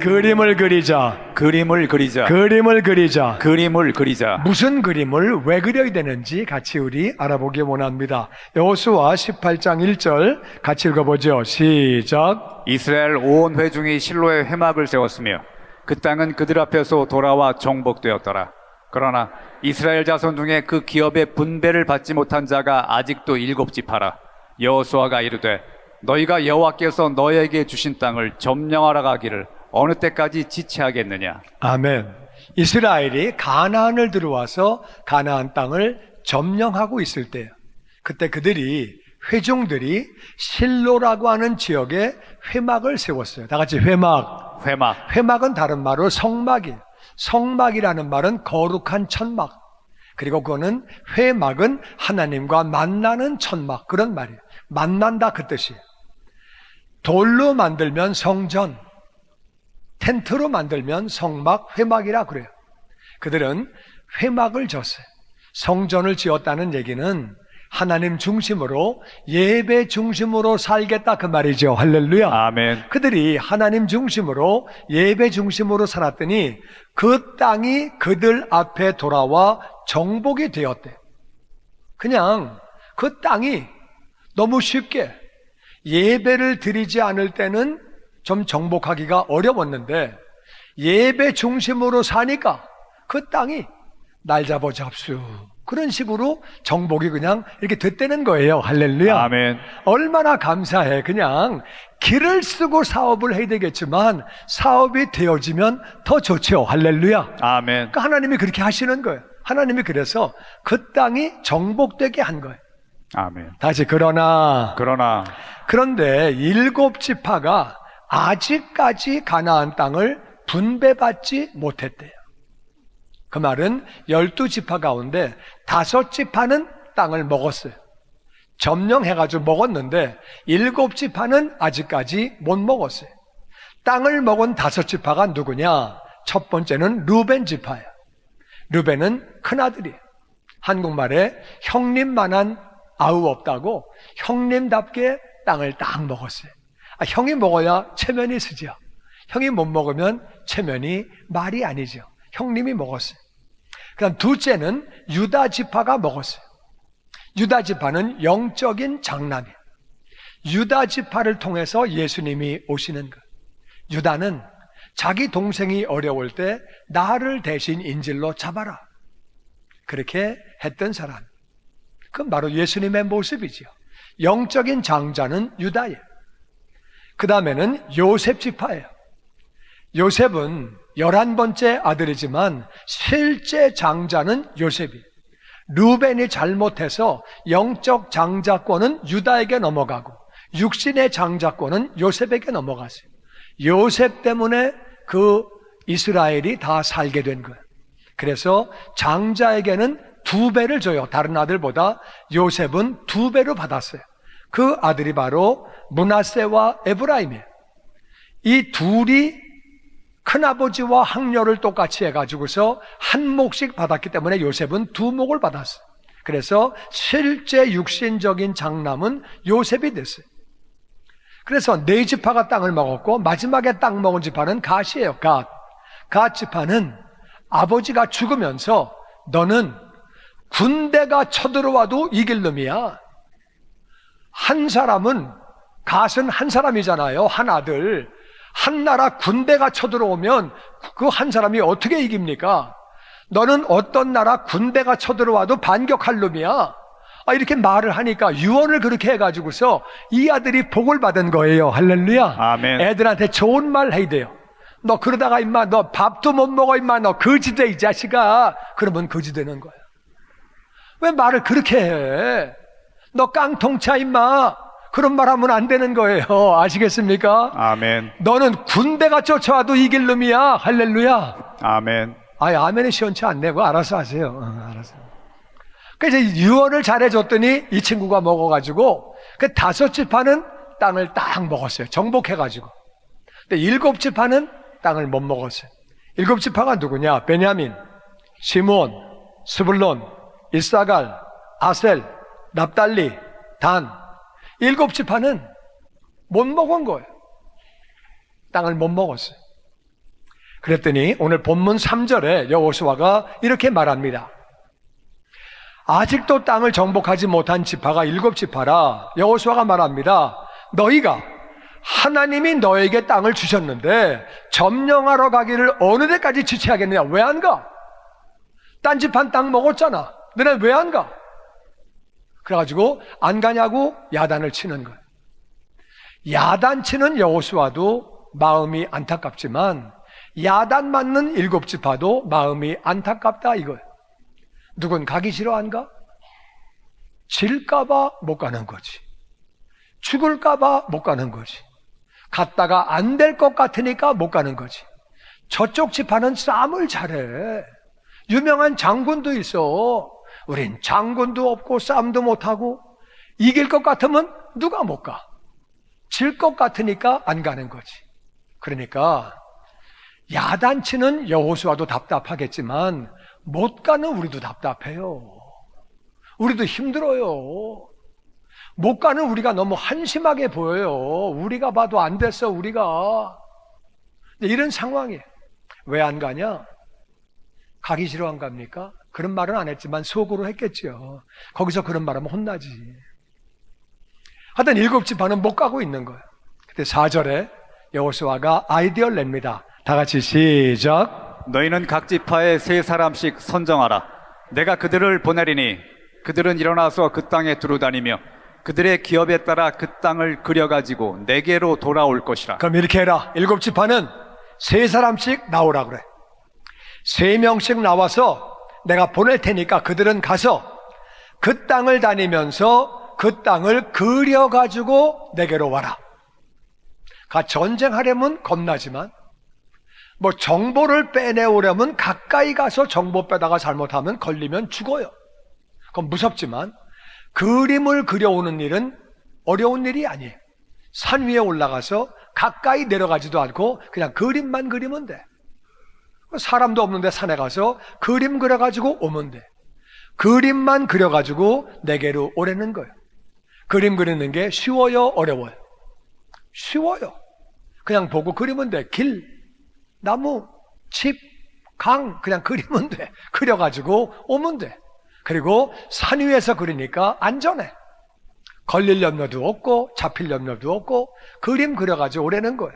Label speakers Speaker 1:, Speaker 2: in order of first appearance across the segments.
Speaker 1: 그림을 그리자.
Speaker 2: 그림을 그리자.
Speaker 1: 그림을 그리자.
Speaker 2: 그림을 그리자.
Speaker 1: 무슨 그림을 왜 그려야 되는지 같이 우리 알아보기 원합니다. 여호수아 18장 1절 같이 읽어보죠. 시작.
Speaker 2: 이스라엘 온 회중이 실로에 회막을 세웠으며 그 땅은 그들 앞에서 돌아와 정복되었더라. 그러나 이스라엘 자손 중에 그 기업의 분배를 받지 못한 자가 아직도 7지파라. 여호수아가 이르되 너희가 여호와께서 너희에게 주신 땅을 점령하러 가기를 어느 때까지 지체하겠느냐.
Speaker 1: 아멘. 이스라엘이 가나안을 들어와서 가나안 땅을 점령하고 있을 때, 그때 그들이 회중들이 실로라고 하는 지역에 회막을 세웠어요. 다 같이 회막. 회막은 다른 말로 성막이에요. 성막이라는 말은 거룩한 천막. 그리고 그거는 회막은 하나님과 만나는 천막, 그런 말이에요. 만난다 그 뜻이에요. 돌로 만들면 성전, 텐트로 만들면 성막, 회막이라 그래요. 그들은 회막을 졌어요. 성전을 지었다는 얘기는 하나님 중심으로, 예배 중심으로 살겠다 그 말이죠. 할렐루야.
Speaker 2: 아멘.
Speaker 1: 그들이 하나님 중심으로, 예배 중심으로 살았더니 그 땅이 그들 앞에 돌아와 정복이 되었대. 그냥 그 땅이 너무 쉽게, 예배를 드리지 않을 때는 좀 정복하기가 어려웠는데 예배 중심으로 사니까 그 땅이 날 잡아 잡수, 그런 식으로 정복이 그냥 이렇게 됐다는 거예요. 할렐루야.
Speaker 2: 아멘.
Speaker 1: 얼마나 감사해. 그냥 길을 쓰고 사업을 해야 되겠지만 사업이 되어지면 더 좋죠. 할렐루야.
Speaker 2: 아멘.
Speaker 1: 그러니까 하나님이 그렇게 하시는 거예요. 하나님이 그래서 그 땅이 정복되게 한 거예요.
Speaker 2: 아멘.
Speaker 1: 다시 그런데 7지파가 아직까지 가나안 땅을 분배받지 못했대요. 그 말은 12지파 가운데 5지파는 땅을 먹었어요. 점령해가지고 먹었는데 7지파는 아직까지 못 먹었어요. 땅을 먹은 5지파가 누구냐? 첫 번째는 루벤 지파예요. 루벤은 큰아들이에요. 한국말에 형님만한 아우 없다고 형님답게 땅을 딱 먹었어요. 형이 먹어야 체면이 쓰죠. 형이 못 먹으면 체면이 말이 아니죠. 형님이 먹었어요. 그다음 둘째는 유다 지파가 먹었어요. 유다 지파는 영적인 장남이에요. 유다 지파를 통해서 예수님이 오시는 것. 유다는 자기 동생이 어려울 때 나를 대신 인질로 잡아라, 그렇게 했던 사람. 그건 바로 예수님의 모습이죠. 영적인 장자는 유다예요. 그 다음에는 요셉 지파예요. 요셉은 11번째 아들이지만 실제 장자는 요셉이에요. 루벤이 잘못해서 영적 장자권은 유다에게 넘어가고 육신의 장자권은 요셉에게 넘어갔어요. 요셉 때문에 그 이스라엘이 다 살게 된 거예요. 그래서 장자에게는 2배를 줘요. 다른 아들보다 요셉은 2배로 받았어요. 그 아들이 바로 므낫세와 에브라임이에요. 이 둘이 큰아버지와 학렬을 똑같이 해가지고서 한 몫씩 받았기 때문에 요셉은 2몫을 받았어요. 그래서 실제 육신적인 장남은 요셉이 됐어요. 그래서 4지파가 땅을 먹었고 마지막에 땅 먹은 지파는 갓이에요. 갓 지파는 아버지가 죽으면서 너는 군대가 쳐들어와도 이길 놈이야. 한 사람은, 갓은 한 사람이잖아요. 한 아들. 한 나라 군대가 쳐들어오면 그 한 사람이 어떻게 이깁니까? 너는 어떤 나라 군대가 쳐들어와도 반격할 놈이야. 이렇게 말을 하니까 유언을 그렇게 해가지고서 이 아들이 복을 받은 거예요. 할렐루야.
Speaker 2: 아멘.
Speaker 1: 애들한테 좋은 말 해야 돼요. 너 그러다가 임마 너 밥도 못 먹어 임마 너 거지돼 이 자식아. 그러면 거지되는 거야. 왜 말을 그렇게 해? 너 깡통차 임마. 그런 말 하면 안 되는 거예요. 아시겠습니까?
Speaker 2: 아멘.
Speaker 1: 너는 군대가 쫓아와도 이길 놈이야. 할렐루야.
Speaker 2: 아멘.
Speaker 1: 아멘이 시원치 않네. 그거 알아서 하세요. 알아서. 그래서 유언을 잘해줬더니 이 친구가 먹어가지고 그 5지파는 땅을 딱 먹었어요. 정복해가지고. 근데 7지파는 땅을 못 먹었어요. 7지파가 누구냐? 베냐민, 시므온, 스불론, 이사갈, 아셀, 납달리, 단. 7지파는 못 먹은 거예요. 땅을 못 먹었어요. 그랬더니 오늘 본문 3절에 여호수아가 이렇게 말합니다. 아직도 땅을 정복하지 못한 지파가 7지파라. 여호수아가 말합니다. 너희가 하나님이 너에게 땅을 주셨는데 점령하러 가기를 어느 데까지 지체하겠느냐? 왜 안 가? 딴 지파는 땅 먹었잖아. 너네 왜 안 가? 그래가지고 안 가냐고 야단을 치는 거예요. 야단치는 여호수아도 마음이 안타깝지만 야단 맞는 7지파도 마음이 안타깝다 이거예요. 누군 가기 싫어 안 가? 질까봐 못 가는 거지. 죽을까봐 못 가는 거지. 갔다가 안 될 것 같으니까 못 가는 거지. 저쪽 지파는 싸움을 잘해. 유명한 장군도 있어. 우린 장군도 없고 싸움도 못하고 이길 것 같으면 누가 못 가? 질 것 같으니까 안 가는 거지. 그러니까 야단치는 여호수아도 답답하겠지만 못 가는 우리도 답답해요. 우리도 힘들어요. 못 가는 우리가 너무 한심하게 보여요. 우리가 봐도 안 됐어, 우리가. 이런 상황이에요. 왜 안 가냐? 가기 싫어 안 갑니까? 그런 말은 안 했지만 속으로 했겠죠. 거기서 그런 말하면 혼나지. 하여튼 7지파는 못 가고 있는 거예요. 그때 4절에 여호수아가 아이디어를 냅니다. 다 같이 시작.
Speaker 2: 너희는 각 지파에 3사람씩 선정하라. 내가 그들을 보내리니 그들은 일어나서 그 땅에 두루다니며 그들의 기업에 따라 그 땅을 그려가지고 내게로 돌아올 것이라.
Speaker 1: 그럼 이렇게 해라. 7지파는 3사람씩 나오라 그래. 3명씩 나와서 내가 보낼 테니까 그들은 가서 그 땅을 다니면서 그 땅을 그려가지고 내게로 와라. 전쟁하려면 겁나지만 뭐 정보를 빼내오려면 가까이 가서 정보 빼다가 잘못하면 걸리면 죽어요. 그건 무섭지만 그림을 그려오는 일은 어려운 일이 아니에요. 산 위에 올라가서 가까이 내려가지도 않고 그냥 그림만 그리면 돼. 사람도 없는데 산에 가서 그림 그려가지고 오면 돼. 그림만 그려가지고 내게로 오라는 거예요. 그림 그리는 게 쉬워요? 어려워요? 쉬워요. 그냥 보고 그리면 돼. 길, 나무, 집, 강 그냥 그리면 돼. 그려가지고 오면 돼. 그리고 산 위에서 그리니까 안전해. 걸릴 염려도 없고 잡힐 염려도 없고 그림 그려가지고 오라는 거예요.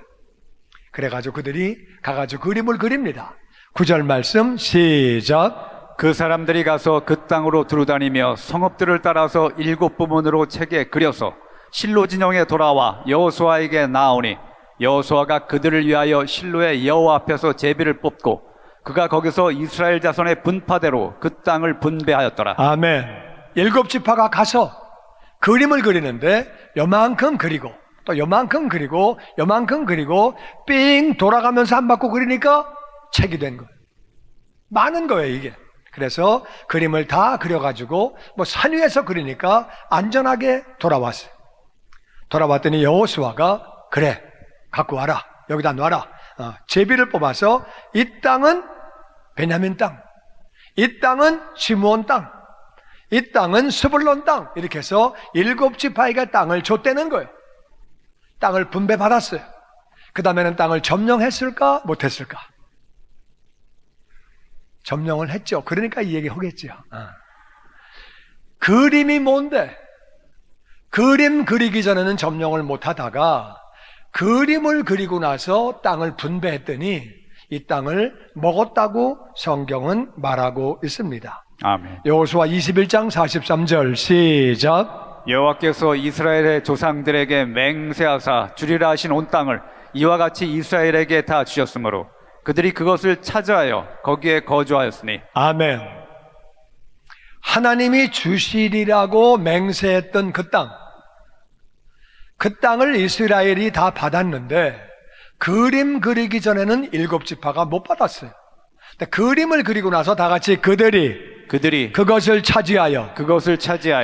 Speaker 1: 그래가지고 그들이 가가지고 그림을 그립니다. 9절 말씀 시작.
Speaker 2: 그 사람들이 가서 그 땅으로 두루다니며 성읍들을 따라서 7부문으로 책에 그려서 실로 진영에 돌아와 여호수아에게 나아오니 여호수아가 그들을 위하여 실로의 여호와 앞에서 제비를 뽑고 그가 거기서 이스라엘 자손의 분파대로 그 땅을 분배하였더라.
Speaker 1: 아멘. 7지파가 가서 그림을 그리는데 요만큼 그리고 또 요만큼 그리고 요만큼 그리고 삥 돌아가면서 한 바퀴 그리니까 책이 된 거예요. 많은 거예요 이게. 그래서 그림을 다 그려가지고 뭐 산 위에서 그리니까 안전하게 돌아왔어요. 돌아왔더니 여호수아가 그래 갖고 와라. 여기다 놔라. 제비를 뽑아서 이 땅은 베냐민 땅, 이 땅은 시므온 땅, 이 땅은 스불론 땅 이렇게 해서 7지파에게 땅을 줬다는 거예요. 땅을 분배받았어요. 그 다음에는 땅을 점령했을까 못했을까? 점령을 했죠. 그러니까 이 얘기 하겠죠. 그림이 뭔데? 그림 그리기 전에는 점령을 못하다가 그림을 그리고 나서 땅을 분배했더니 이 땅을 먹었다고 성경은 말하고 있습니다.
Speaker 2: 아멘.
Speaker 1: 여호수아 21장 43절 시작.
Speaker 2: 여호와께서 이스라엘의 조상들에게 맹세하사 주리라 하신 온 땅을 이와 같이 이스라엘에게 다 주셨으므로 그들이 그것을 차지하여 거기에 거주하였으니.
Speaker 1: 아멘. 하나님이 주시리라고 맹세했던 그 땅, 그 땅을 이스라엘이 다 받았는데 그림 그리기 전에는 7지파가 못 받았어요. 근데 그림을 그리고 나서 다 같이 그들이 그것을 차지하여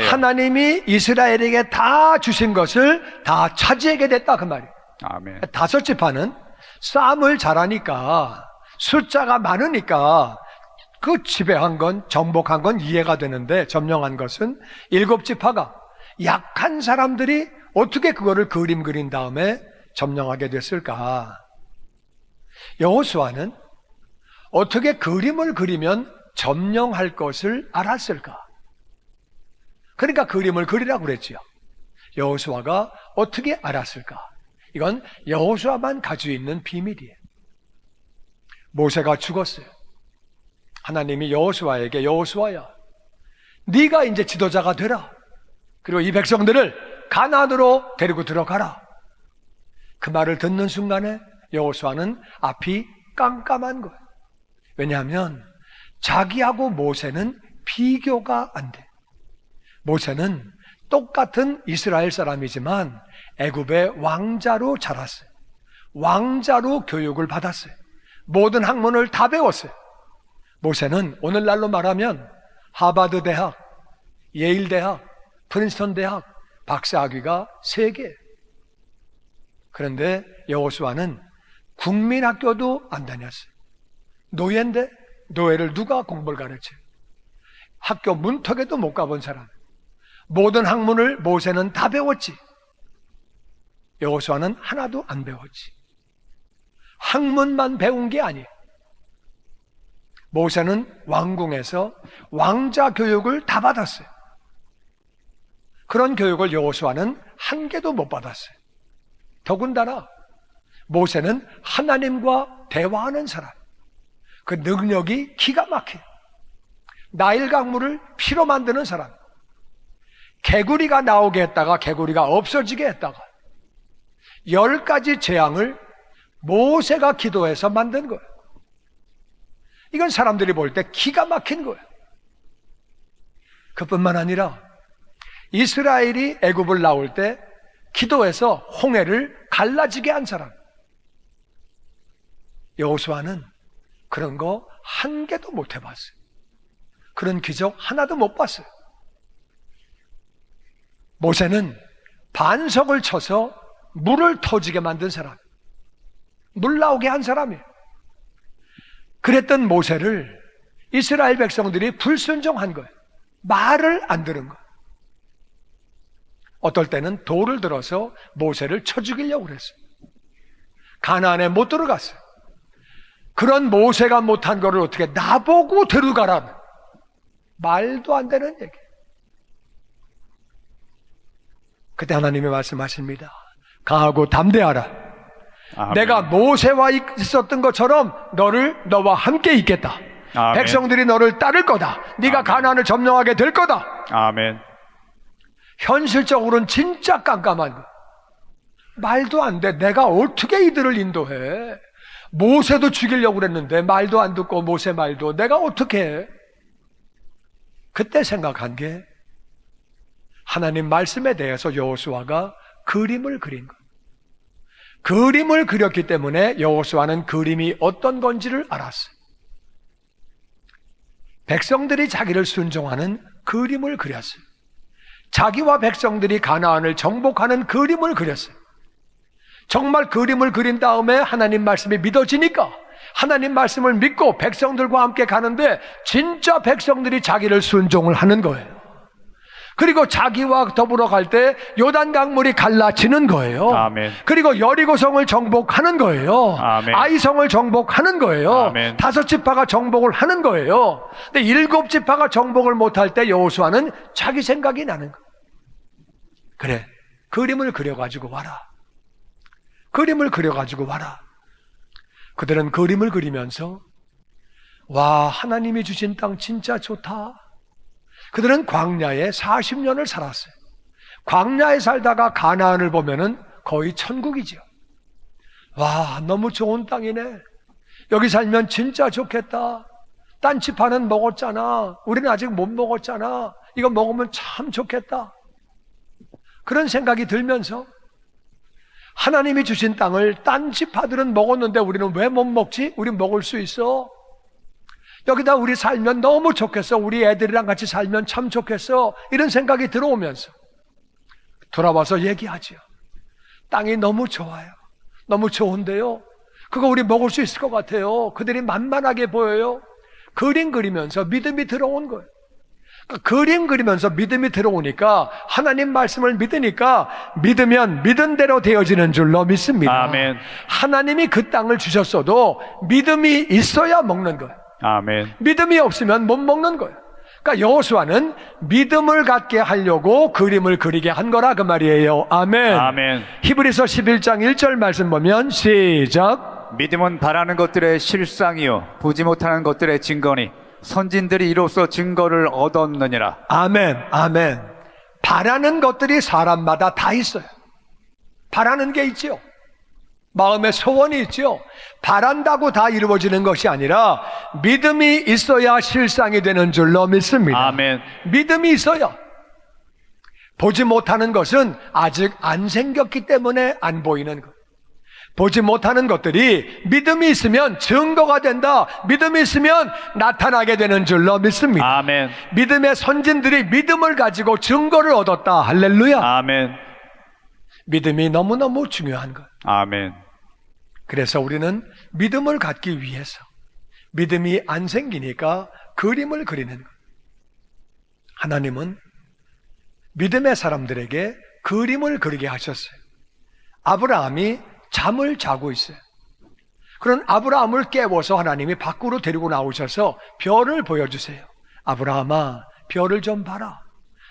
Speaker 1: 하나님이 이스라엘에게 다 주신 것을 다 차지하게 됐다 그 말이에요.
Speaker 2: 아멘.
Speaker 1: 5지파는 싸움을 잘하니까 숫자가 많으니까 그 지배한 건 정복한 건 이해가 되는데 점령한 것은 7지파가 약한 사람들이 어떻게 그거를 그림 그린 다음에 점령하게 됐을까? 여호수아는 어떻게 그림을 그리면 점령할 것을 알았을까? 그러니까 그림을 그리라고 그랬지요. 여호수아가 어떻게 알았을까? 이건 여호수아만 가지고 있는 비밀이에요. 모세가 죽었어요. 하나님이 여호수아에게 여호수아야, 네가 이제 지도자가 되라. 그리고 이 백성들을 가나안으로 데리고 들어가라. 그 말을 듣는 순간에 여호수아는 앞이 깜깜한 거예요. 왜냐하면 자기하고 모세는 비교가 안 돼. 모세는 똑같은 이스라엘 사람이지만 애굽의 왕자로 자랐어요. 왕자로 교육을 받았어요. 모든 학문을 다 배웠어요. 모세는 오늘날로 말하면 하버드 대학, 예일 대학, 프린스턴 대학 박사학위가 3개. 그런데 여호수아는 국민학교도 안 다녔어요. 노예인데 노예를 누가 공부를 가르쳐요? 학교 문턱에도 못 가본 사람. 모든 학문을 모세는 다 배웠지. 여호수아는 하나도 안 배웠지. 학문만 배운 게 아니에요. 모세는 왕궁에서 왕자 교육을 다 받았어요. 그런 교육을 여호수아는 한 개도 못 받았어요. 더군다나 모세는 하나님과 대화하는 사람. 그 능력이 기가 막혀요. 나일 강물을 피로 만드는 사람. 개구리가 나오게 했다가 개구리가 없어지게 했다가 10가지 재앙을 모세가 기도해서 만든 거예요. 이건 사람들이 볼 때 기가 막힌 거예요. 그뿐만 아니라 이스라엘이 애굽을 나올 때 기도해서 홍해를 갈라지게 한 사람. 여호수아는 그런 거 한 개도 못 해봤어요. 그런 기적 하나도 못 봤어요. 모세는 반석을 쳐서 물을 터지게 만든 사람. 물 나오게 한 사람이에요. 그랬던 모세를 이스라엘 백성들이 불순종한 거예요. 말을 안 들은 거예요. 어떨 때는 돌을 들어서 모세를 쳐 죽이려고 그랬어요. 가나안에 못 들어갔어요. 그런 모세가 못한 거를 어떻게 나보고 데려가라는, 말도 안 되는 얘기. 그때 하나님이 말씀하십니다. 강하고 담대하라.
Speaker 2: 아멘.
Speaker 1: 내가 모세와 있었던 것처럼 너와 함께 있겠다.
Speaker 2: 아멘.
Speaker 1: 백성들이 너를 따를 거다. 네가
Speaker 2: 아멘.
Speaker 1: 가나안을 점령하게 될 거다.
Speaker 2: 아멘.
Speaker 1: 현실적으로는 진짜 깜깜한 거. 말도 안 돼. 내가 어떻게 이들을 인도해? 모세도 죽이려고 그랬는데 말도 안 듣고 모세 말도 내가 어떻게 해? 그때 생각한 게 하나님 말씀에 대해서 여호수아가 그림을 그린 것. 그림을 그렸기 때문에 여호수아는 그림이 어떤 건지를 알았어요. 백성들이 자기를 순종하는 그림을 그렸어요. 자기와 백성들이 가나안을 정복하는 그림을 그렸어요. 정말 그림을 그린 다음에 하나님 말씀이 믿어지니까 하나님 말씀을 믿고 백성들과 함께 가는데 진짜 백성들이 자기를 순종을 하는 거예요. 그리고 자기와 더불어 갈 때 요단 강물이 갈라지는 거예요.
Speaker 2: 아멘.
Speaker 1: 그리고 여리고성을 정복하는 거예요.
Speaker 2: 아멘.
Speaker 1: 아이성을 정복하는 거예요.
Speaker 2: 아멘.
Speaker 1: 5지파가 정복을 하는 거예요. 근데 7지파가 정복을 못할 때 여호수아는 자기 생각이 나는 거예요. 그래, 그림을 그려가지고 와라. 그림을 그려가지고 와라. 그들은 그림을 그리면서 와, 하나님이 주신 땅 진짜 좋다. 그들은 광야에 40년을 살았어요. 광야에 살다가 가나안을 보면은 거의 천국이죠. 와, 너무 좋은 땅이네. 여기 살면 진짜 좋겠다. 딴 지파는 먹었잖아. 우리는 아직 못 먹었잖아. 이거 먹으면 참 좋겠다. 그런 생각이 들면서 하나님이 주신 땅을 딴 지파들은 먹었는데 우리는 왜 못 먹지? 우린 먹을 수 있어. 여기다 우리 살면 너무 좋겠어. 우리 애들이랑 같이 살면 참 좋겠어. 이런 생각이 들어오면서 돌아와서 얘기하죠. 땅이 너무 좋아요. 너무 좋은데요. 그거 우리 먹을 수 있을 것 같아요. 그들이 만만하게 보여요. 그림 그리면서 믿음이 들어온 거예요. 그림 그리면서 믿음이 들어오니까 하나님 말씀을 믿으니까 믿으면 믿은 대로 되어지는 줄로 믿습니다.
Speaker 2: 아멘.
Speaker 1: 하나님이 그 땅을 주셨어도 믿음이 있어야 먹는 거예요.
Speaker 2: 아멘.
Speaker 1: 믿음이 없으면 못 먹는 거예요. 그러니까 여호수아는 믿음을 갖게 하려고 그림을 그리게 한 거라 그 말이에요. 아멘.
Speaker 2: 아멘.
Speaker 1: 히브리서 11장 1절 말씀 보면 시작.
Speaker 2: 믿음은 바라는 것들의 실상이요 보지 못하는 것들의 증거니 선진들이 이로써 증거를 얻었느니라.
Speaker 1: 아멘. 아멘. 바라는 것들이 사람마다 다 있어요. 바라는 게 있지요. 마음에 소원이 있지요. 바란다고 다 이루어지는 것이 아니라 믿음이 있어야 실상이 되는 줄로 믿습니다.
Speaker 2: 아멘.
Speaker 1: 믿음이 있어야. 보지 못하는 것은 아직 안 생겼기 때문에 안 보이는 것. 보지 못하는 것들이 믿음이 있으면 증거가 된다. 믿음이 있으면 나타나게 되는 줄로 믿습니다.
Speaker 2: 아멘.
Speaker 1: 믿음의 선진들이 믿음을 가지고 증거를 얻었다. 할렐루야.
Speaker 2: 아멘.
Speaker 1: 믿음이 너무너무 중요한 것.
Speaker 2: 아멘.
Speaker 1: 그래서 우리는 믿음을 갖기 위해서 믿음이 안 생기니까 그림을 그리는 것. 하나님은 믿음의 사람들에게 그림을 그리게 하셨어요. 아브라함이 잠을 자고 있어요. 그런 아브라함을 깨워서 하나님이 밖으로 데리고 나오셔서 별을 보여주세요. 아브라함아, 별을 좀 봐라.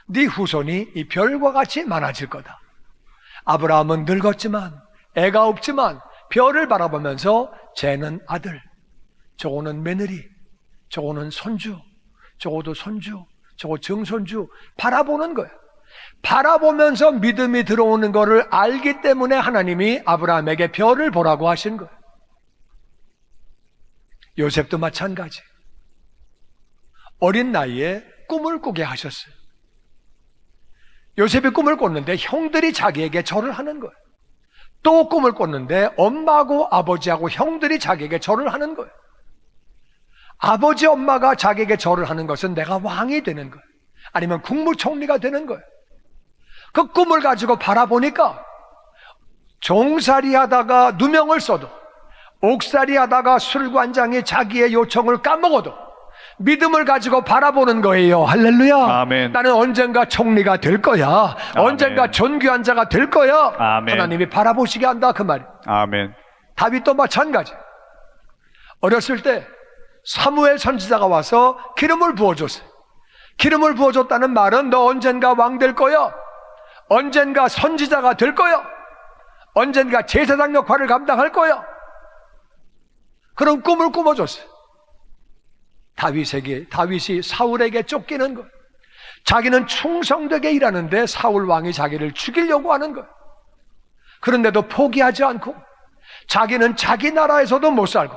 Speaker 1: 네 후손이 이 별과 같이 많아질 거다. 아브라함은 늙었지만 애가 없지만 별을 바라보면서 쟤는 아들, 저거는 며느리, 저거는 손주, 저거도 손주, 저거 증손주 바라보는 거예요. 바라보면서 믿음이 들어오는 것을 알기 때문에 하나님이 아브라함에게 별을 보라고 하신 거예요. 요셉도 마찬가지. 어린 나이에 꿈을 꾸게 하셨어요. 요셉이 꿈을 꿨는데 형들이 자기에게 절을 하는 거예요. 또 꿈을 꿨는데 엄마하고 아버지하고 형들이 자기에게 절을 하는 거예요. 아버지 엄마가 자기에게 절을 하는 것은 내가 왕이 되는 거예요. 아니면 국무총리가 되는 거예요. 그 꿈을 가지고 바라보니까 종살이 하다가 누명을 써도 옥살이 하다가 술관장이 자기의 요청을 까먹어도 믿음을 가지고 바라보는 거예요. 할렐루야.
Speaker 2: 아멘.
Speaker 1: 나는 언젠가 총리가 될 거야. 언젠가 존귀한 자가 될 거야.
Speaker 2: 아멘.
Speaker 1: 하나님이 바라보시게 한다 그 말이에요.
Speaker 2: 아멘.
Speaker 1: 다윗도 마찬가지. 어렸을 때 사무엘 선지자가 와서 기름을 부어줬어요. 기름을 부어줬다는 말은 너 언젠가 왕 될 거야. 언젠가 선지자가 될 거야. 언젠가 제사장 역할을 감당할 거야. 그런 꿈을 꾸어줬어요. 다윗이 사울에게 쫓기는 거예요. 자기는 충성되게 일하는데 사울 왕이 자기를 죽이려고 하는 거예요. 그런데도 포기하지 않고 자기는 자기 나라에서도 못 살고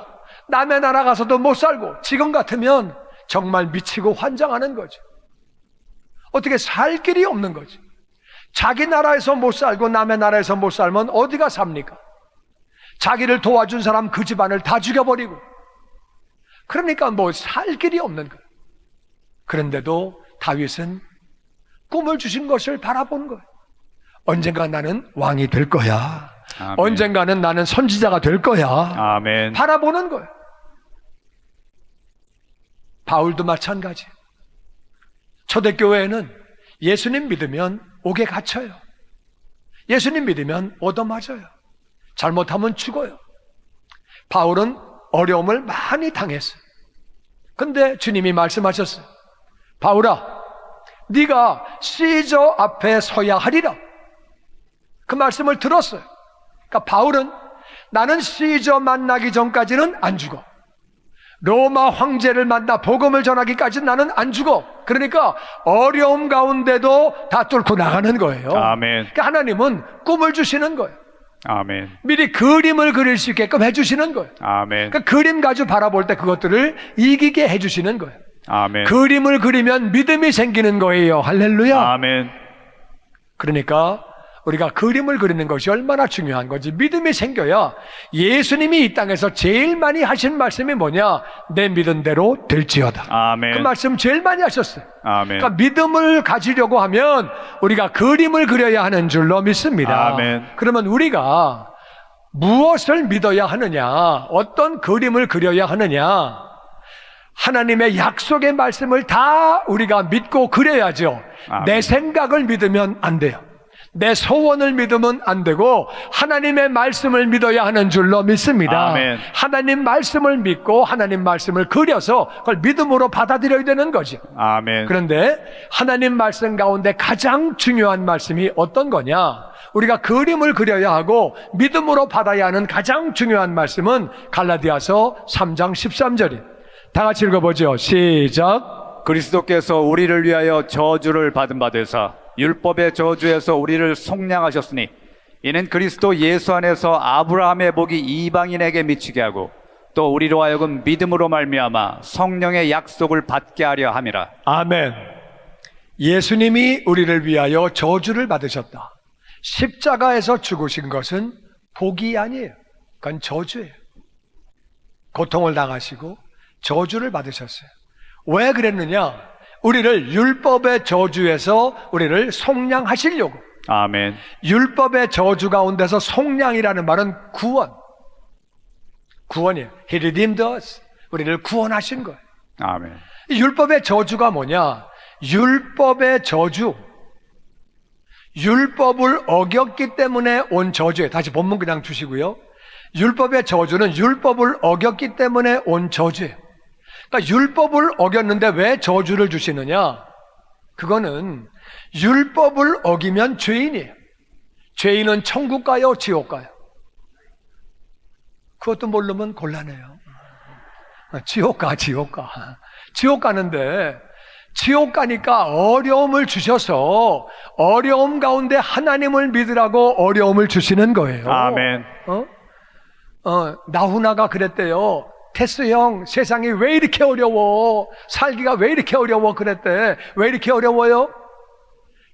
Speaker 1: 남의 나라 가서도 못 살고 지금 같으면 정말 미치고 환장하는 거죠. 어떻게 살 길이 없는 거지. 자기 나라에서 못 살고 남의 나라에서 못 살면 어디가 삽니까? 자기를 도와준 사람 그 집안을 다 죽여버리고 그러니까 뭐 살 길이 없는 거예요. 그런데도 다윗은 꿈을 주신 것을 바라본 거예요. 언젠가 나는 왕이 될 거야.
Speaker 2: 아멘.
Speaker 1: 언젠가는 나는 선지자가 될 거야.
Speaker 2: 아멘.
Speaker 1: 바라보는 거예요. 바울도 마찬가지. 초대교회에는 예수님 믿으면 옥에 갇혀요. 예수님 믿으면 얻어맞아요. 잘못하면 죽어요. 바울은 어려움을 많이 당했어요. 근데 주님이 말씀하셨어요. 바울아, 네가 시저 앞에 서야 하리라. 그 말씀을 들었어요. 그러니까 바울은 나는 시저 만나기 전까지는 안 죽어. 로마 황제를 만나 복음을 전하기까지는 나는 안 죽어. 그러니까 어려움 가운데도 다 뚫고 나가는 거예요.
Speaker 2: 아멘.
Speaker 1: 그러니까 하나님은 꿈을 주시는 거예요.
Speaker 2: 아멘.
Speaker 1: 미리 그림을 그릴 수 있게끔 해주시는 거예요.
Speaker 2: 아멘.
Speaker 1: 그러니까 그림 가지고 바라볼 때 그것들을 이기게 해주시는 거예요.
Speaker 2: 아멘.
Speaker 1: 그림을 그리면 믿음이 생기는 거예요. 할렐루야.
Speaker 2: 아멘.
Speaker 1: 그러니까 우리가 그림을 그리는 것이 얼마나 중요한 건지 믿음이 생겨야 예수님이 이 땅에서 제일 많이 하신 말씀이 뭐냐? 내 믿은 대로 될지어다.
Speaker 2: 아멘.
Speaker 1: 그 말씀 제일 많이 하셨어요.
Speaker 2: 아멘.
Speaker 1: 그러니까 믿음을 가지려고 하면 우리가 그림을 그려야 하는 줄로 믿습니다.
Speaker 2: 아멘.
Speaker 1: 그러면 우리가 무엇을 믿어야 하느냐? 어떤 그림을 그려야 하느냐? 하나님의 약속의 말씀을 다 우리가 믿고 그래야죠.
Speaker 2: 아멘.
Speaker 1: 내 생각을 믿으면 안 돼요. 내 소원을 믿으면 안 되고 하나님의 말씀을 믿어야 하는 줄로 믿습니다.
Speaker 2: 아멘.
Speaker 1: 하나님 말씀을 믿고 하나님 말씀을 그려서 그걸 믿음으로 받아들여야 되는 거죠.
Speaker 2: 아멘.
Speaker 1: 그런데 하나님 말씀 가운데 가장 중요한 말씀이 어떤 거냐? 우리가 그림을 그려야 하고 믿음으로 받아야 하는 가장 중요한 말씀은 갈라디아서 3장 13절이에요. 다 같이 읽어보죠. 시작.
Speaker 2: 그리스도께서 우리를 위하여 저주를 받은 바 되사 율법의 저주에서 우리를 속량하셨으니 이는 그리스도 예수 안에서 아브라함의 복이 이방인에게 미치게 하고 또 우리로 하여금 믿음으로 말미암아 성령의 약속을 받게 하려 함이라.
Speaker 1: 아멘. 예수님이 우리를 위하여 저주를 받으셨다. 십자가에서 죽으신 것은 복이 아니에요. 그건 저주예요. 고통을 당하시고 저주를 받으셨어요. 왜 그랬느냐? 우리를 율법의 저주에서 우리를 속량하시려고.
Speaker 2: 아멘.
Speaker 1: 율법의 저주 가운데서 속량이라는 말은 구원. 구원이에요. He redeemed us. 우리를 구원하신 거예요.
Speaker 2: 아멘.
Speaker 1: 이 율법의 저주가 뭐냐? 율법의 저주. 율법을 어겼기 때문에 온 저주예요. 다시 본문 그냥 주시고요. 율법의 저주는 율법을 어겼기 때문에 온 저주예요. 그러니까 율법을 어겼는데 왜 저주를 주시느냐? 그거는 율법을 어기면 죄인이에요. 죄인은 천국 가요, 지옥 가요? 그것도 모르면 곤란해요. 지옥 가. 지옥 가는데 지옥 가니까 어려움을 주셔서 어려움 가운데 하나님을 믿으라고 어려움을 주시는 거예요.
Speaker 2: 아멘.
Speaker 1: 나훈아가 그랬대요. 테스 형, 세상이 왜 이렇게 어려워? 살기가 왜 이렇게 어려워? 그랬대. 왜 이렇게 어려워요?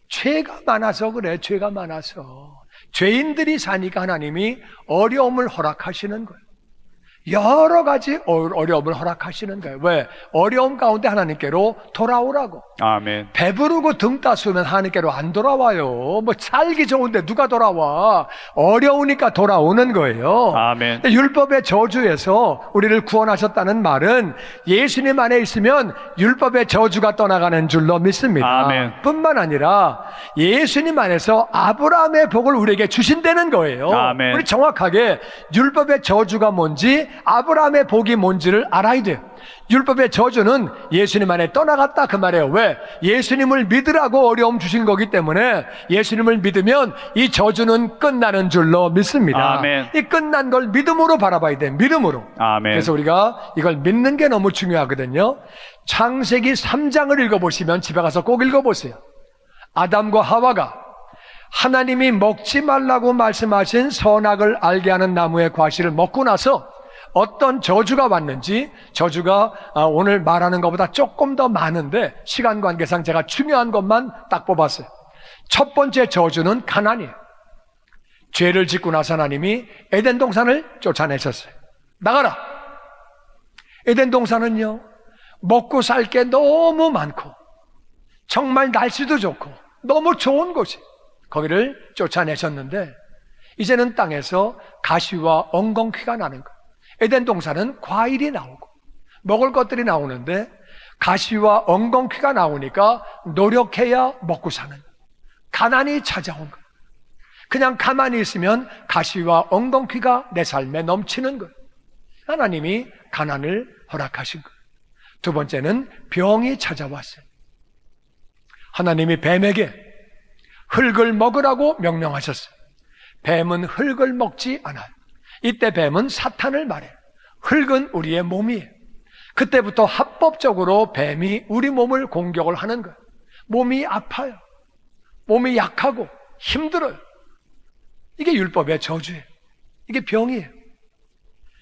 Speaker 1: 죄가 많아서 그래. 죄가 많아서. 죄인들이 사니까 하나님이 어려움을 허락하시는 거예요. 여러 가지 어려움을 허락하시는 거예요. 왜? 어려움 가운데 하나님께로 돌아오라고.
Speaker 2: 아멘.
Speaker 1: 배부르고 등 따스우면 하나님께로 안 돌아와요. 뭐 살기 좋은데 누가 돌아와? 어려우니까 돌아오는 거예요.
Speaker 2: 아멘.
Speaker 1: 율법의 저주에서 우리를 구원하셨다는 말은 예수님 안에 있으면 율법의 저주가 떠나가는 줄로 믿습니다.
Speaker 2: 아멘.
Speaker 1: 뿐만 아니라 예수님 안에서 아브라함의 복을 우리에게 주신다는 거예요.
Speaker 2: 아멘.
Speaker 1: 우리 정확하게 율법의 저주가 뭔지, 아브라함의 복이 뭔지를 알아야 돼요. 율법의 저주는 예수님 안에 떠나갔다 그 말이에요. 왜? 예수님을 믿으라고 어려움 주신 거기 때문에 예수님을 믿으면 이 저주는 끝나는 줄로 믿습니다.
Speaker 2: 아멘.
Speaker 1: 이 끝난 걸 믿음으로 바라봐야 돼요. 믿음으로.
Speaker 2: 아멘.
Speaker 1: 그래서 우리가 이걸 믿는 게 너무 중요하거든요. 창세기 3장을 읽어보시면 집에 가서 꼭 읽어보세요. 아담과 하와가 하나님이 먹지 말라고 말씀하신 선악을 알게 하는 나무의 과실을 먹고 나서 어떤 저주가 왔는지, 저주가 오늘 말하는 것보다 조금 더 많은데 시간 관계상 제가 중요한 것만 딱 뽑았어요. 첫 번째 저주는 가난이에요. 죄를 짓고 나서 하나님이 에덴 동산을 쫓아내셨어요. 나가라. 에덴 동산은요, 먹고 살 게 너무 많고 정말 날씨도 좋고 너무 좋은 곳이, 거기를 쫓아내셨는데 이제는 땅에서 가시와 엉겅퀴가 나는 거예요. 에덴 동산은 과일이 나오고 먹을 것들이 나오는데 가시와 엉겅퀴가 나오니까 노력해야 먹고 사는, 가난이 찾아온 거예요. 그냥 가만히 있으면 가시와 엉겅퀴가 내 삶에 넘치는 거예요. 하나님이 가난을 허락하신 거예요. 두 번째는 병이 찾아왔어요. 하나님이 뱀에게 흙을 먹으라고 명령하셨어요. 뱀은 흙을 먹지 않아요. 이때 뱀은 사탄을 말해요. 흙은 우리의 몸이에요. 그때부터 합법적으로 뱀이 우리 몸을 공격을 하는 거예요. 몸이 아파요. 몸이 약하고 힘들어요. 이게 율법의 저주예요. 이게 병이에요.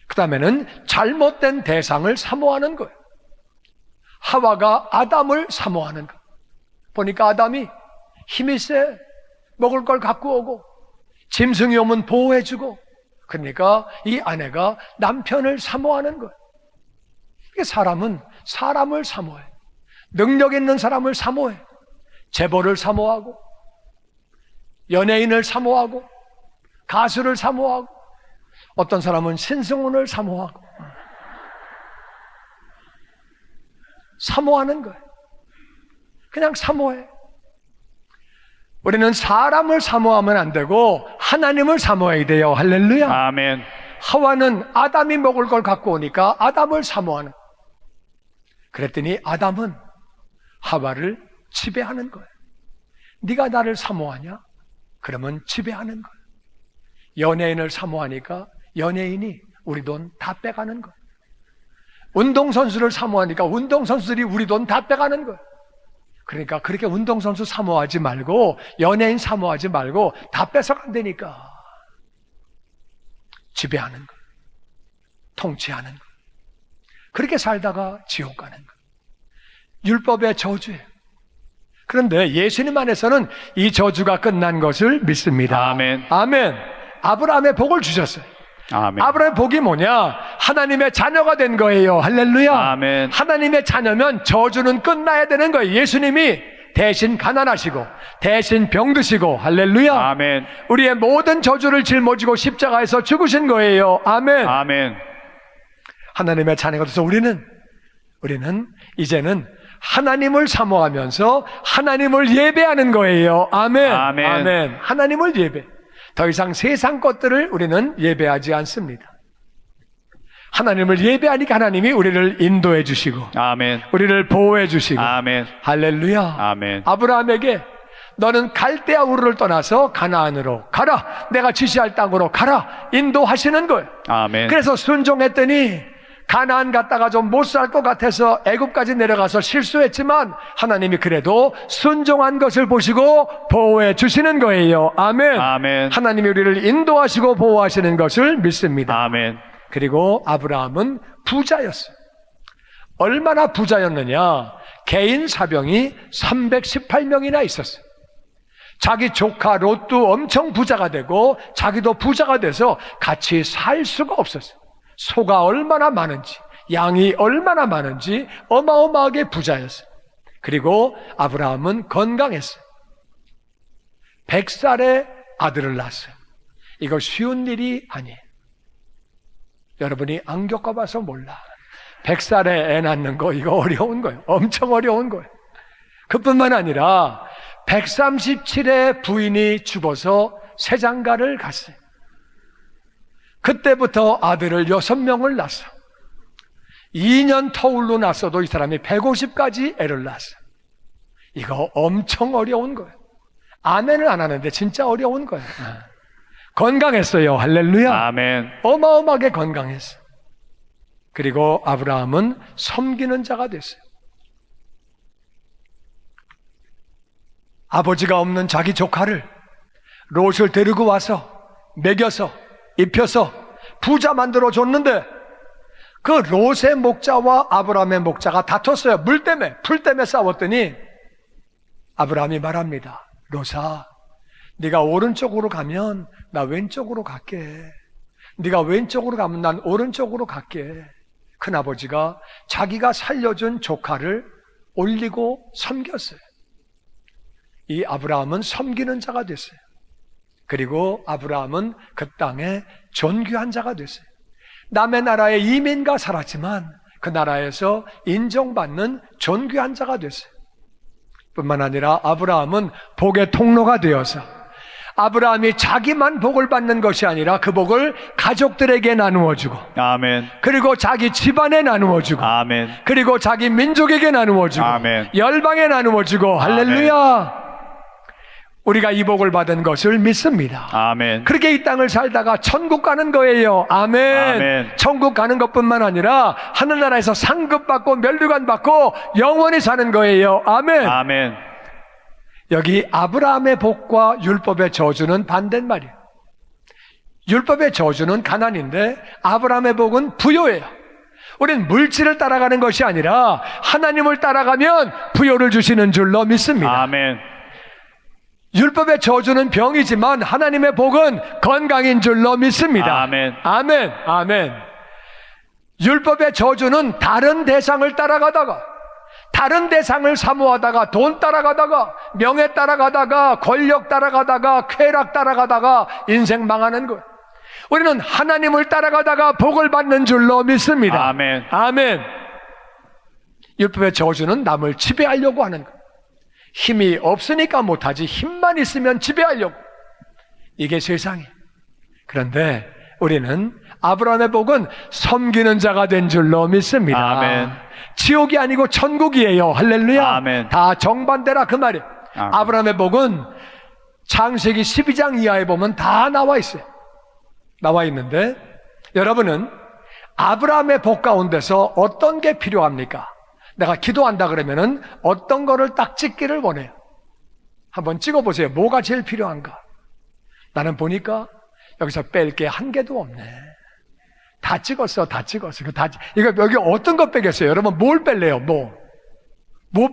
Speaker 1: 그 다음에는 잘못된 대상을 사모하는 거예요. 하와가 아담을 사모하는 거예요. 보니까 아담이 힘이 세, 먹을 걸 갖고 오고 짐승이 오면 보호해주고, 그러니까 이 아내가 남편을 사모하는 거예요. 이게 사람은 사람을 사모해. 능력 있는 사람을 사모해. 재벌을 사모하고, 연예인을 사모하고, 가수를 사모하고, 어떤 사람은 신승훈을 사모하고. 사모하는 거예요. 그냥 사모해. 우리는 사람을 사모하면 안 되고 하나님을 사모해야 돼요. 할렐루야.
Speaker 2: 아멘.
Speaker 1: 하와는 아담이 먹을 걸 갖고 오니까 아담을 사모하는. 그랬더니 아담은 하와를 지배하는 거예요. 네가 나를 사모하냐? 그러면 지배하는 거예요. 연예인을 사모하니까 연예인이 우리 돈 다 빼가는 거예요. 운동선수를 사모하니까 운동선수들이 우리 돈 다 빼가는 거예요. 그러니까 그렇게 운동선수 사모하지 말고 연예인 사모하지 말고 다 뺏어간다니까. 지배하는 거, 통치하는 거. 그렇게 살다가 지옥 가는 거. 율법의 저주예요. 그런데 예수님 안에서는 이 저주가 끝난 것을 믿습니다.
Speaker 2: 아멘.
Speaker 1: 아멘. 아브라함의 복을 주셨어요.
Speaker 2: 아멘.
Speaker 1: 아브라함의 복이 뭐냐? 하나님의 자녀가 된 거예요. 할렐루야.
Speaker 2: 아멘.
Speaker 1: 하나님의 자녀면 저주는 끝나야 되는 거예요. 예수님이 대신 가난하시고 대신 병드시고, 할렐루야.
Speaker 2: 아멘.
Speaker 1: 우리의 모든 저주를 짊어지고 십자가에서 죽으신 거예요. 아멘.
Speaker 2: 아멘.
Speaker 1: 하나님의 자녀가 돼서 우리는 이제는 하나님을 사모하면서 하나님을 예배하는 거예요. 아멘.
Speaker 2: 아멘.
Speaker 1: 아멘. 하나님을 예배. 더 이상 세상 것들을 우리는 예배하지 않습니다. 하나님을 예배하니까 하나님이 우리를 인도해 주시고
Speaker 2: 아멘.
Speaker 1: 우리를 보호해 주시고.
Speaker 2: 아멘.
Speaker 1: 할렐루야.
Speaker 2: 아멘.
Speaker 1: 아브라함에게 너는 갈대아 우르를 떠나서 가나안으로 가라. 내가 지시할 땅으로 가라. 인도하시는 거예요.
Speaker 2: 아멘.
Speaker 1: 그래서 순종했더니 가나안 갔다가 좀 못 살 것 같아서 애굽까지 내려가서 실수했지만 하나님이 그래도 순종한 것을 보시고 보호해 주시는 거예요. 아멘.
Speaker 2: 아멘.
Speaker 1: 하나님이 우리를 인도하시고 보호하시는 것을 믿습니다.
Speaker 2: 아멘.
Speaker 1: 그리고 아브라함은 부자였어요. 얼마나 부자였느냐? 개인 사병이 318명이나 있었어요. 자기 조카 롯도 엄청 부자가 되고 자기도 부자가 돼서 같이 살 수가 없었어요. 소가 얼마나 많은지, 양이 얼마나 많은지 어마어마하게 부자였어요. 그리고 아브라함은 건강했어요. 100살에 아들을 낳았어요. 이거 쉬운 일이 아니에요. 여러분이 안 겪어봐서 몰라. 100살에 애 낳는 거 이거 어려운 거예요. 엄청 어려운 거예요. 그뿐만 아니라 137에 부인이 죽어서 세장가를 갔어요. 그때부터 아들을 6명을 낳았어. 2년 터울로 낳았어도 이 사람이 150가지 애를 낳았어. 이거 엄청 어려운 거예요. 아멘을 안 하는데 진짜 어려운 거예요. 건강했어요. 할렐루야.
Speaker 2: 아멘.
Speaker 1: 어마어마하게 건강했어. 그리고 아브라함은 섬기는 자가 됐어요. 아버지가 없는 자기 조카를 롯을 데리고 와서 먹여서 입혀서 부자 만들어 줬는데 그 롯의 목자와 아브라함의 목자가 다퉜어요. 물 때문에, 풀 때문에 싸웠더니 아브라함이 말합니다. 롯아, 네가 오른쪽으로 가면 나 왼쪽으로 갈게. 네가 왼쪽으로 가면 난 오른쪽으로 갈게. 큰아버지가 자기가 살려준 조카를 올리고 섬겼어요. 이 아브라함은 섬기는 자가 됐어요. 그리고 아브라함은 그 땅에 존귀한 자가 됐어요. 남의 나라에 이민가 살았지만 그 나라에서 인정받는 존귀한 자가 됐어요. 뿐만 아니라 아브라함은 복의 통로가 되어서 아브라함이 자기만 복을 받는 것이 아니라 그 복을 가족들에게 나누어주고,
Speaker 2: 아멘.
Speaker 1: 그리고 자기 집안에 나누어주고,
Speaker 2: 아멘.
Speaker 1: 그리고 자기 민족에게 나누어주고,
Speaker 2: 아멘.
Speaker 1: 열방에 나누어주고. 할렐루야. 우리가 이 복을 받은 것을 믿습니다.
Speaker 2: 아멘.
Speaker 1: 그렇게 이 땅을 살다가 천국 가는 거예요. 아멘.
Speaker 2: 아멘.
Speaker 1: 천국 가는 것뿐만 아니라 하늘나라에서 상급받고 면류관 받고 영원히 사는 거예요. 아멘.
Speaker 2: 아멘.
Speaker 1: 여기 아브라함의 복과 율법의 저주는 반대인 말이에요. 율법의 저주는 가난인데 아브라함의 복은 부요예요. 우리는 물질을 따라가는 것이 아니라 하나님을 따라가면 부요를 주시는 줄로 믿습니다.
Speaker 2: 아멘.
Speaker 1: 율법의 저주는 병이지만 하나님의 복은 건강인 줄로 믿습니다.
Speaker 2: 아멘.
Speaker 1: 아멘. 아멘. 율법의 저주는 다른 대상을 따라가다가, 다른 대상을 사모하다가, 돈 따라가다가, 명예 따라가다가, 권력 따라가다가, 쾌락 따라가다가 인생 망하는 거예요. 우리는 하나님을 따라가다가 복을 받는 줄로 믿습니다.
Speaker 2: 아멘.
Speaker 1: 아멘. 율법의 저주는 남을 지배하려고 하는 것. 힘이 없으니까 못하지 힘만 있으면 지배하려고. 이게 세상이에요. 그런데 우리는 아브라함의 복은 섬기는 자가 된 줄로 믿습니다.
Speaker 2: 아멘.
Speaker 1: 지옥이 아니고 천국이에요. 할렐루야.
Speaker 2: 아멘.
Speaker 1: 다 정반대라 그 말이에요.
Speaker 2: 아멘.
Speaker 1: 아브라함의 복은 창세기 12장 이하에 보면 다 나와 있어요. 나와 있는데 여러분은 아브라함의 복 가운데서 어떤 게 필요합니까? 내가 기도한다 그러면은 어떤 거를 딱 찍기를 원해요. 한번 찍어보세요. 뭐가 제일 필요한가? 나는 보니까 여기서 뺄 게 한 개도 없네. 다 찍었어, 다 찍었어. 이거 여기 어떤 거 빼겠어요? 여러분 뭘 뺄래요? 뭐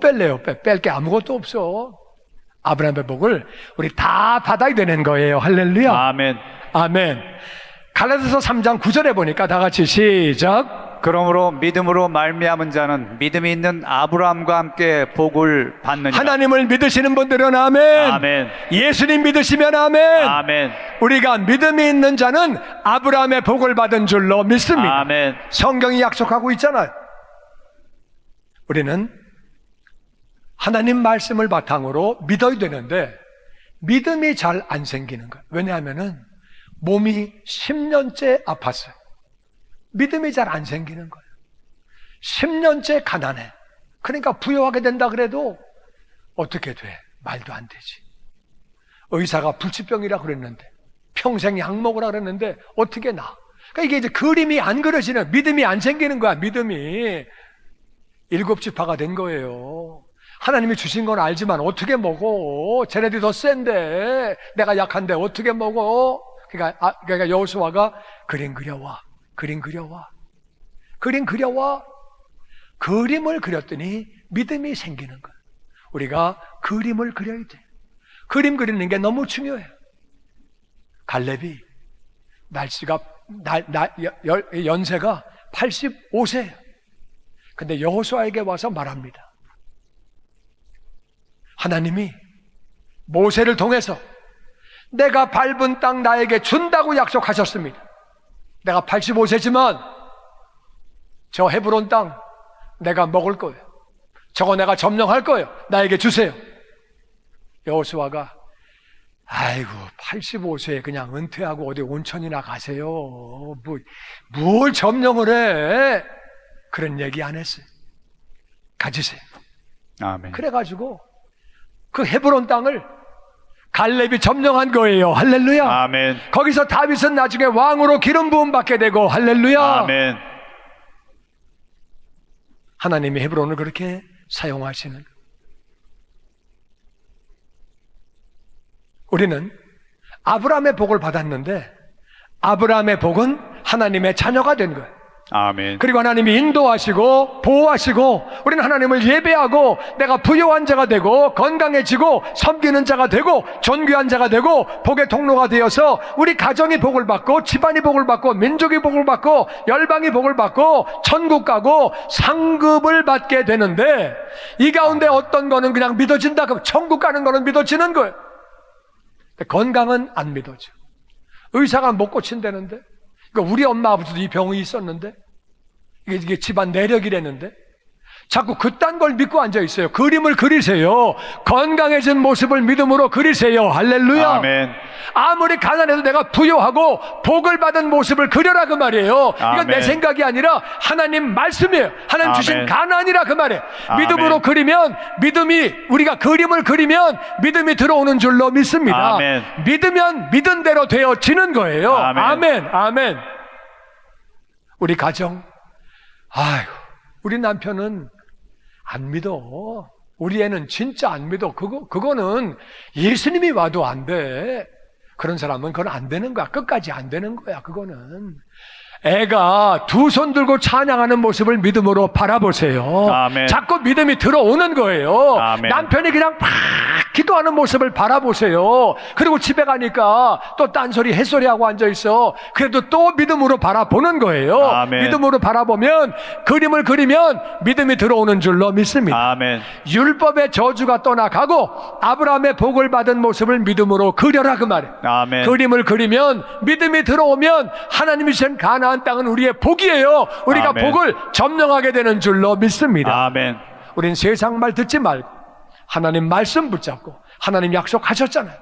Speaker 1: 뺄래요? 뺄 게 아무것도 없어. 아브라함의 복을 우리 다 받아야 되는 거예요. 할렐루야.
Speaker 2: 아멘.
Speaker 1: 아멘. 갈라디아서 3장 9절에 보니까 다 같이 시작.
Speaker 2: 그러므로 믿음으로 말미암은 자는 믿음이 있는 아브라함과 함께 복을 받느니라.
Speaker 1: 하나님을 믿으시는 분들은 아멘.
Speaker 2: 아멘.
Speaker 1: 예수님 믿으시면 아멘.
Speaker 2: 아멘.
Speaker 1: 우리가 믿음이 있는 자는 아브라함의 복을 받은 줄로 믿습니다.
Speaker 2: 아멘.
Speaker 1: 성경이 약속하고 있잖아요. 우리는 하나님 말씀을 바탕으로 믿어야 되는데 믿음이 잘 안 생기는 거예요. 왜냐하면은 몸이 10년째 아팠어요. 믿음이 잘 안 생기는 거예요. 10년째 가난해. 그러니까 부여하게 된다 그래도 어떻게 돼? 말도 안 되지. 의사가 불치병이라 그랬는데 평생 약 먹으라 그랬는데 어떻게 나? 그러니까 이게 이제 그림이 안 그려지는, 믿음이 안 생기는 거야. 믿음이 7지파가 된 거예요. 하나님이 주신 건 알지만 어떻게 먹어? 쟤네들이 더 센데 내가 약한데 어떻게 먹어? 그러니까 여호수아가 그림 그려와. 그림을 그렸더니 믿음이 생기는 거예요. 우리가 그림을 그려야 돼. 그림 그리는 게 너무 중요해요. 갈렙이 연세가 85세예요. 근데 여호수아에게 와서 말합니다. 하나님이 모세를 통해서 내가 밟은 땅 나에게 준다고 약속하셨습니다. 내가 85세지만 저 헤브론 땅 내가 먹을 거예요. 저거 내가 점령할 거예요. 나에게 주세요. 여호수아가 아이고 85세에 그냥 은퇴하고 어디 온천이나 가세요. 뭘 점령을 해. 그런 얘기 안 했어요. 가지세요.
Speaker 2: 아멘.
Speaker 1: 그래가지고 그 헤브론 땅을 갈렙이 점령한 거예요. 할렐루야.
Speaker 2: 아멘.
Speaker 1: 거기서 다윗은 나중에 왕으로 기름 부음 받게 되고 할렐루야.
Speaker 2: 아멘.
Speaker 1: 하나님이 헤브론을 그렇게 사용하시는. 우리는 아브라함의 복을 받았는데 아브라함의 복은 하나님의 자녀가 된 거예요.
Speaker 2: 아멘.
Speaker 1: 그리고 하나님이 인도하시고 보호하시고 우리는 하나님을 예배하고 내가 부유한 자가 되고 건강해지고 섬기는 자가 되고 존귀한 자가 되고 복의 통로가 되어서 우리 가정이 복을 받고 집안이 복을 받고 민족이 복을 받고 열방이 복을 받고 천국 가고 상급을 받게 되는데 이 가운데 어떤 거는 그냥 믿어진다. 그럼 천국 가는 거는 믿어지는 거예요. 건강은 안 믿어져. 의사가 못 고친다는데 그러니까 우리 엄마 아버지도 이 병이 있었는데 이게 집안 내력이랬는데 자꾸 그딴 걸 믿고 앉아 있어요. 그림을 그리세요. 건강해진 모습을 믿음으로 그리세요. 할렐루야.
Speaker 2: 아멘.
Speaker 1: 아무리 가난해도 내가 부유하고 복을 받은 모습을 그려라 그 말이에요. 이건 내 생각이 아니라 하나님 말씀이에요. 하나님 주신 가난이라 그 말이에요. 믿음으로 그리면 믿음이 우리가 그림을 그리면 믿음이 들어오는 줄로 믿습니다.
Speaker 2: 아멘.
Speaker 1: 믿으면 믿은 대로 되어지는 거예요. 아멘. 아멘. 우리 가정 아이고 우리 남편은 안 믿어. 우리 애는 진짜 안 믿어. 그거는 예수님이 와도 안 돼. 그런 사람은 그건 안 되는 거야. 끝까지 안 되는 거야. 그거는. 애가 두 손 들고 찬양하는 모습을 믿음으로 바라보세요.
Speaker 2: 아멘.
Speaker 1: 자꾸 믿음이 들어오는 거예요.
Speaker 2: 아멘.
Speaker 1: 남편이 그냥 막 기도하는 모습을 바라보세요. 그리고 집에 가니까 또 딴소리 햇소리하고 앉아있어. 그래도 또 믿음으로 바라보는 거예요.
Speaker 2: 아멘.
Speaker 1: 믿음으로 바라보면, 그림을 그리면 믿음이 들어오는 줄로 믿습니다.
Speaker 2: 아멘.
Speaker 1: 율법의 저주가 떠나가고 아브라함의 복을 받은 모습을 믿음으로 그려라, 그 말이에요.
Speaker 2: 아멘.
Speaker 1: 그림을 그리면, 믿음이 들어오면 하나님이 주신 가나안 땅은 우리의 복이에요. 우리가
Speaker 2: 아멘.
Speaker 1: 복을 점령하게 되는 줄로 믿습니다.
Speaker 2: 아멘.
Speaker 1: 우린 세상 말 듣지 말고 하나님 말씀 붙잡고, 하나님 약속하셨잖아요.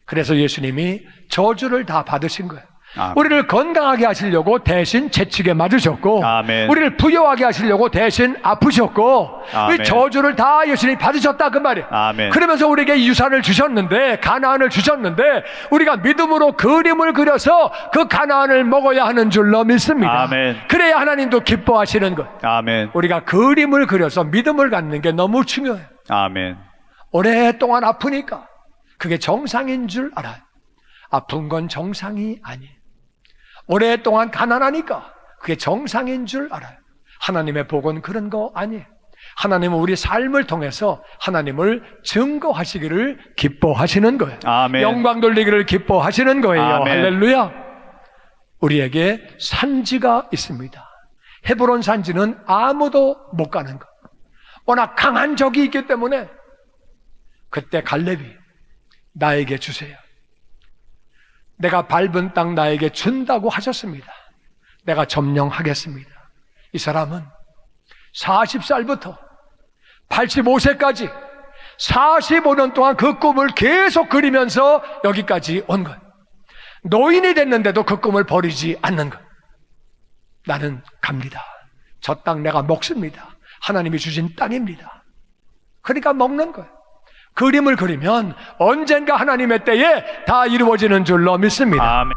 Speaker 1: 그래서 예수님이 저주를 다 받으신 거예요.
Speaker 2: 아멘.
Speaker 1: 우리를 건강하게 하시려고 대신 채찍에 맞으셨고,
Speaker 2: 아멘.
Speaker 1: 우리를 부여하게 하시려고 대신 아프셨고,
Speaker 2: 아멘.
Speaker 1: 이 저주를 다 예수님이 받으셨다, 그 말이에요.
Speaker 2: 아멘.
Speaker 1: 그러면서 우리에게 유산을 주셨는데, 가나안을 주셨는데, 우리가 믿음으로 그림을 그려서 그 가나안을 먹어야 하는 줄로 믿습니다.
Speaker 2: 아멘.
Speaker 1: 그래야 하나님도 기뻐하시는 거예요.
Speaker 2: 아멘.
Speaker 1: 우리가 그림을 그려서 믿음을 갖는 게 너무 중요해요.
Speaker 2: 아멘.
Speaker 1: 오랫동안 아프니까 그게 정상인 줄 알아요. 아픈 건 정상이 아니에요. 오랫동안 가난하니까 그게 정상인 줄 알아요. 하나님의 복은 그런 거 아니에요. 하나님은 우리 삶을 통해서 하나님을 증거하시기를 기뻐하시는 거예요.
Speaker 2: 아멘.
Speaker 1: 영광 돌리기를 기뻐하시는 거예요.
Speaker 2: 아멘.
Speaker 1: 할렐루야. 우리에게 산지가 있습니다. 헤브론 산지는 아무도 못 가는 거. 워낙 강한 적이 있기 때문에 그때 갈렙이 나에게 주세요. 내가 밟은 땅 나에게 준다고 하셨습니다. 내가 점령하겠습니다. 이 사람은 40살부터 85세까지 45년 동안 그 꿈을 계속 그리면서 여기까지 온 거예요. 노인이 됐는데도 그 꿈을 버리지 않는 거예요. 나는 갑니다. 저 땅 내가 먹습니다. 하나님이 주신 땅입니다. 그러니까 먹는 거예요. 그림을 그리면 언젠가 하나님의 때에 다 이루어지는 줄로 믿습니다.
Speaker 2: 아멘.